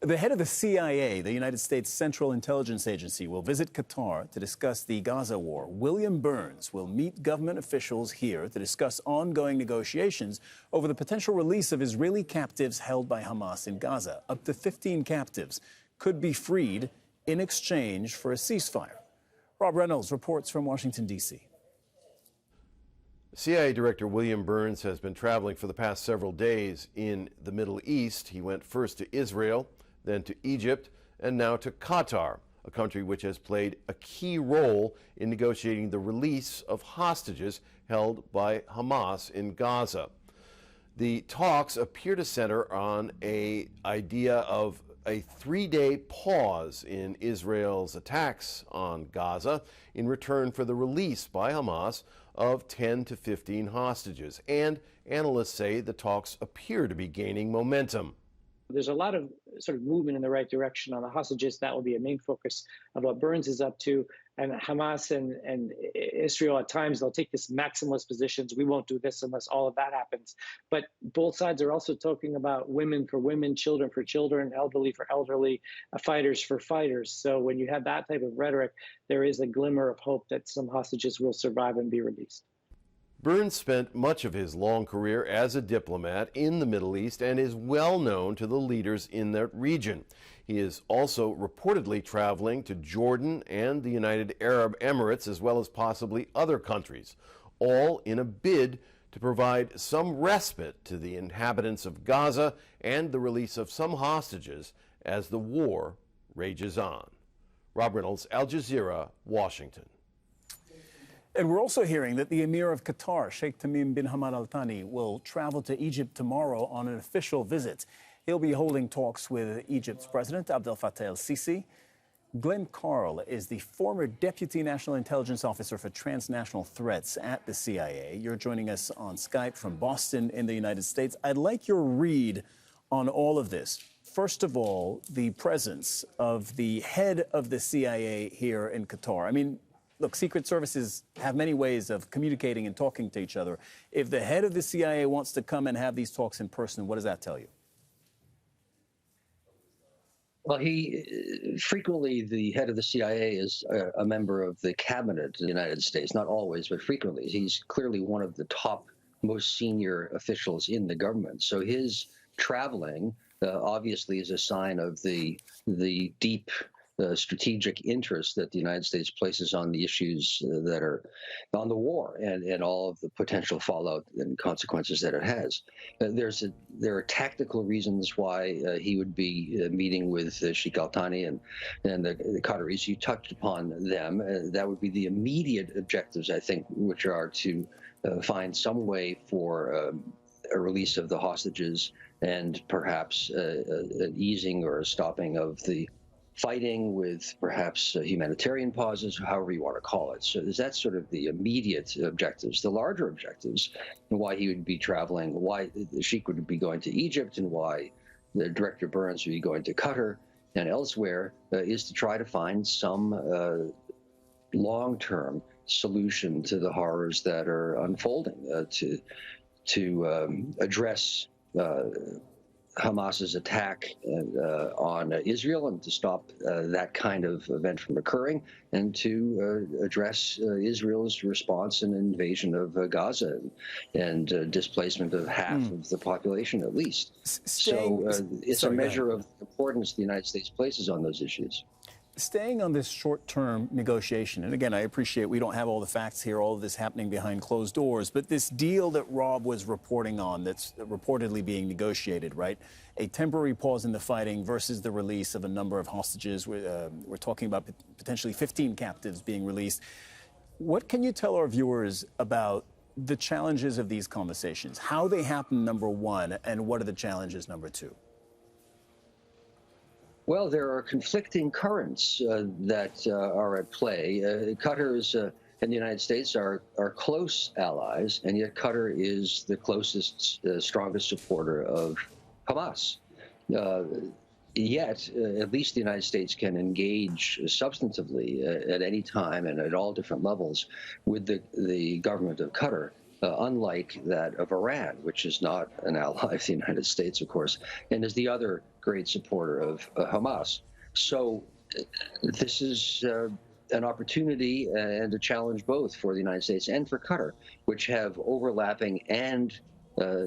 The head of the CIA, the United States Central Intelligence Agency, will visit Qatar to discuss the Gaza war. William Burns will meet government officials here to discuss ongoing negotiations over the potential release of Israeli captives held by Hamas in Gaza. Up to 15 captives could be freed in exchange for a ceasefire. Rob Reynolds reports from Washington, D.C. CIA Director William Burns has been traveling for the past several days in the Middle East. He went first to Israel, then to Egypt, and now to Qatar, a country which has played a key role in negotiating the release of hostages held by Hamas in Gaza. The talks appear to center on an idea of a 3-day pause in Israel's attacks on Gaza in return for the release by Hamas of 10 to 15 hostages. And analysts say the talks appear to be gaining momentum. There's a lot of sort of movement in the right direction on the hostages. That will be a main focus of what Burns is up to. And Hamas and Israel, at times, they'll take this maximalist positions. We won't do this unless all of that happens. But both sides are also talking about women for women, children for children, elderly for elderly, fighters for fighters. So when you have that type of rhetoric, there is a glimmer of hope that some hostages will survive and be released. Burns spent much of his long career as a diplomat in the Middle East and is well known to the leaders in that region. He is also reportedly traveling to Jordan and the United Arab Emirates, as well as possibly other countries, all in a bid to provide some respite to the inhabitants of Gaza and the release of some hostages as the war rages on. Rob Reynolds, Al Jazeera, Washington. And we're also hearing that the Emir of Qatar, Sheikh Tamim bin Hamad Al Thani, will travel to Egypt tomorrow on an official visit. He'll be holding talks with Egypt's President Abdel Fattah el-Sisi. Glenn Carl is the former Deputy National Intelligence Officer for Transnational Threats at the CIA. You're joining us on Skype from Boston in the United States. I'd like your read on all of this. First of all, the presence of the head of the CIA here in Qatar. I mean, look, secret services have many ways of communicating and talking to each other. If the head of the CIA wants to come and have these talks in person, what does that tell you? Well, frequently the head of the CIA is a member of the cabinet of the United States, not always, but frequently. He's clearly one of the top, most senior officials in the government. So his traveling obviously is a sign of the deep strategic interest that the United States places on the issues that are on the war and all of the potential fallout and consequences that it has. There are tactical reasons why he would be meeting with Sheikh Thani and the Qataris. You touched upon them. That would be the immediate objectives, I think, which are to find some way for a release of the hostages and perhaps an easing or a stopping of the fighting with perhaps humanitarian pauses, however you want to call it. So that's sort of the immediate objectives. The larger objectives, and why he would be traveling, why the Sheikh would be going to Egypt, and why the Director Burns would be going to Qatar and elsewhere, is to try to find some long-term solution to the horrors that are unfolding, to address Hamas's attack on Israel and to stop that kind of event from occurring, and to address Israel's response and invasion of Gaza and displacement of half of the population at least. So it's a measure of importance the United States places on those issues. Staying on this short-term negotiation, and again, I appreciate we don't have all the facts here, all of this happening behind closed doors, but this deal that Rob was reporting on that's reportedly being negotiated, right? A temporary pause in the fighting versus the release of a number of hostages. We're talking about potentially 15 captives being released. What can you tell our viewers about the challenges of these conversations? How they happen, number one, and what are the challenges, number two? Well, there are conflicting currents that are at play. Qatar and the United States are close allies, and yet Qatar is the closest, strongest supporter of Hamas. Yet, at least the United States can engage substantively at any time and at all different levels with the government of Qatar unlike that of Iran, which is not an ally of the United States, of course, and is the other great supporter of Hamas. So this is an opportunity and a challenge both for the United States and for Qatar, which have overlapping and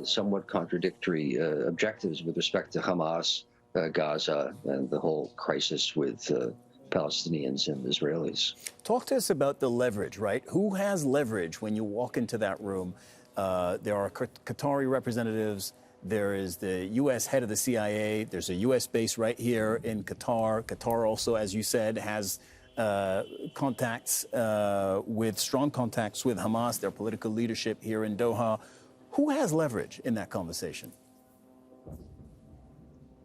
somewhat contradictory objectives with respect to Hamas, Gaza, and the whole crisis with Palestinians and Israelis. Talk to us about the leverage, right? Who has leverage when you walk into that room? There are Qatari representatives. There is the U.S. head of the CIA. There's a U.S. base right here in Qatar. Qatar also, as you said, has contacts strong contacts with Hamas, their political leadership here in Doha. Who has leverage in that conversation?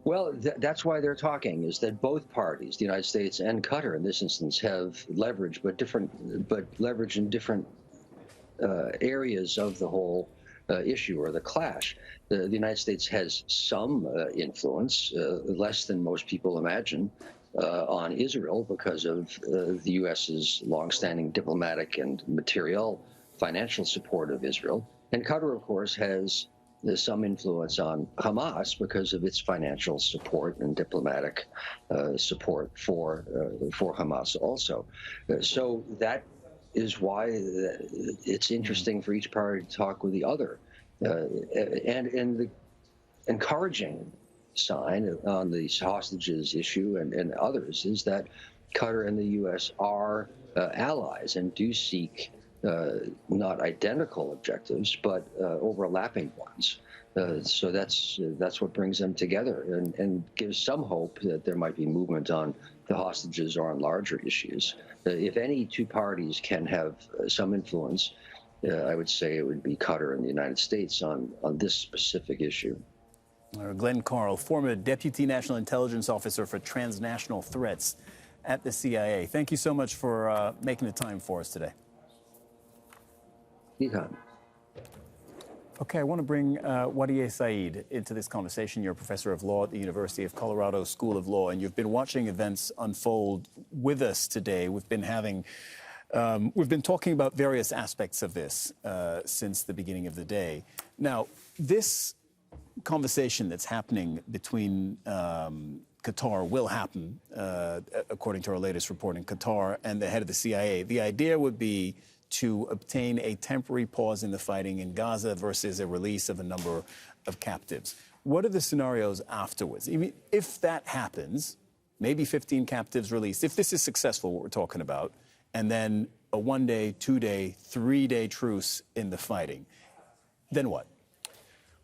Well, that's why they're talking, is that both parties, the United States and Qatar in this instance, have leverage, but leverage in different areas of the whole issue or the clash. The United States has some influence, less than most people imagine, on Israel because of the U.S.'s longstanding diplomatic and material financial support of Israel. And Qatar, of course, has some influence on Hamas because of its financial support and diplomatic support for Hamas also. So that is why it's interesting for each party to talk with the other. And the encouraging sign on the hostages issue and others is that Qatar and the U.S. are allies and do seek not identical objectives, but overlapping ones. So that's what brings them together and gives some hope that there might be movement on the hostages or on larger issues. If any two parties can have some influence, I would say it would be Qatar and the United States on this specific issue. Glenn Carl, former Deputy National Intelligence Officer for Transnational Threats at the CIA. Thank you so much for making the time for us today. Yeah. Okay, I want to bring Wadie Saeed into this conversation. You're a professor of law at the University of Colorado School of Law, and you've been watching events unfold with us today. We've been talking about various aspects of this since the beginning of the day. Now, this conversation that's happening between Qatar will happen, according to our latest report in Qatar, and the head of the CIA. The idea would be to obtain a temporary pause in the fighting in Gaza versus a release of a number of captives. What are the scenarios afterwards? If that happens, maybe 15 captives released, if this is successful, what we're talking about, and then a 1-day, 2-day, 3-day truce in the fighting, then what?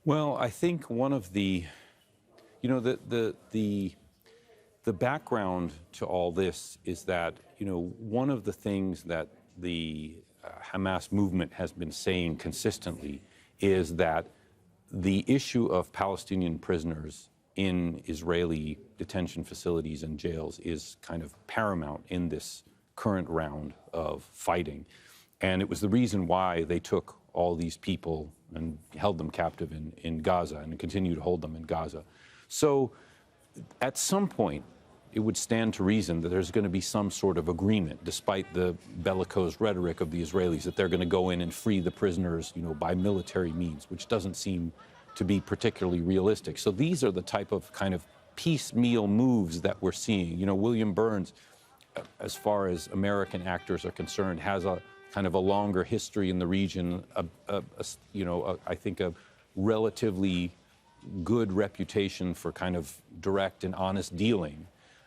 Well, I think one of the, the background to all this is that, one of the things that the Hamas movement has been saying consistently is that the issue of Palestinian prisoners in Israeli detention facilities and jails is kind of paramount in this current round of fighting. And it was the reason why they took all these people and held them captive in Gaza and continue to hold them in Gaza. So at some point, it would stand to reason that there's going to be some sort of agreement, despite the bellicose rhetoric of the Israelis, that they're going to go in and free the prisoners, by military means, which doesn't seem to be particularly realistic. So these are the type of kind of piecemeal moves that we're seeing. William Burns, as far as American actors are concerned, has a kind of a longer history in the region, I think a relatively good reputation for kind of direct and honest dealing.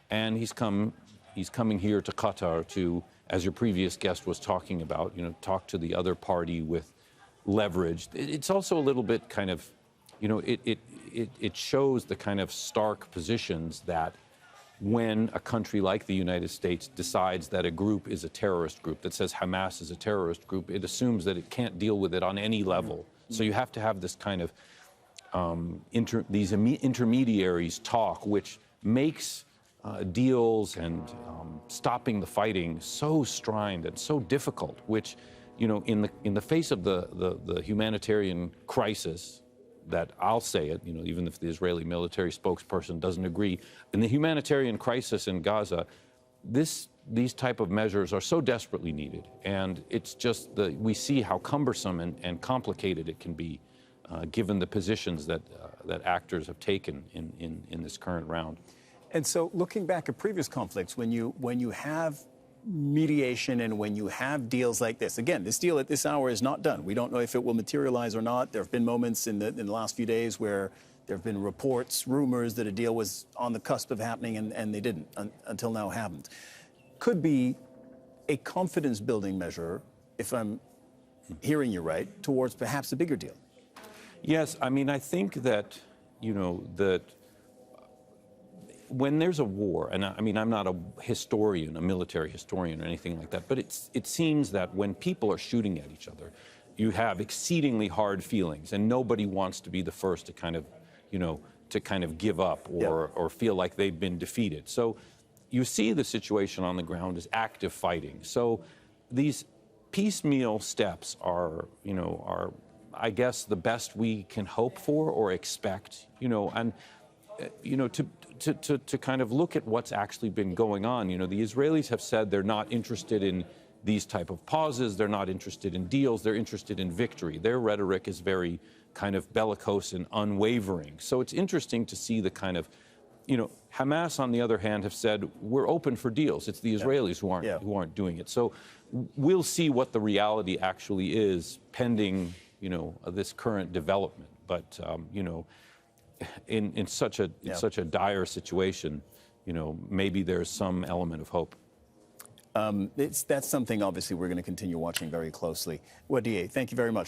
And he's coming here to Qatar to, as your previous guest was talking about, talk to the other party with leverage. It's also a little bit kind of, it shows the kind of stark positions that when a country like the United States decides that a group is a terrorist group, that says Hamas is a terrorist group, it assumes that it can't deal with it on any level. So you have to have this kind of these intermediaries talk, which makes deals and stopping the fighting so strained and so difficult, which, in the face of the humanitarian crisis, that I'll say it, even if the Israeli military spokesperson doesn't agree, in the humanitarian crisis in Gaza, this these type of measures are so desperately needed, and it's just we see how cumbersome and complicated it can be, given the positions that actors have taken in this current round. And so, looking back at previous conflicts, when you have mediation and when you have deals like this, again, this deal at this hour is not done. We don't know if it will materialize or not. There have been moments in the last few days where there have been reports, rumors that a deal was on the cusp of happening, and they didn't, until now haven't. Could be a confidence-building measure, if I'm hearing you right, towards perhaps a bigger deal. Yes, I mean, I think that, that when there's a war, and I mean, I'm not a historian, a military historian or anything like that, but it seems that when people are shooting at each other, you have exceedingly hard feelings, and nobody wants to be the first to kind of give up or feel like they've been defeated. So you see the situation on the ground as active fighting. So these piecemeal steps are I guess the best we can hope for or expect, and to kind of look at what's actually been going on. The Israelis have said they're not interested in these type of pauses, they're not interested in deals, they're interested in victory. Their rhetoric is very kind of bellicose and unwavering. So it's interesting to see the kind of, Hamas, on the other hand, have said, we're open for deals. It's the Israelis who aren't doing it. So we'll see what the reality actually is pending, this current development. But, in such a dire situation, maybe there's some element of hope. That's something, obviously, we're going to continue watching very closely. Wadieh, thank you very much.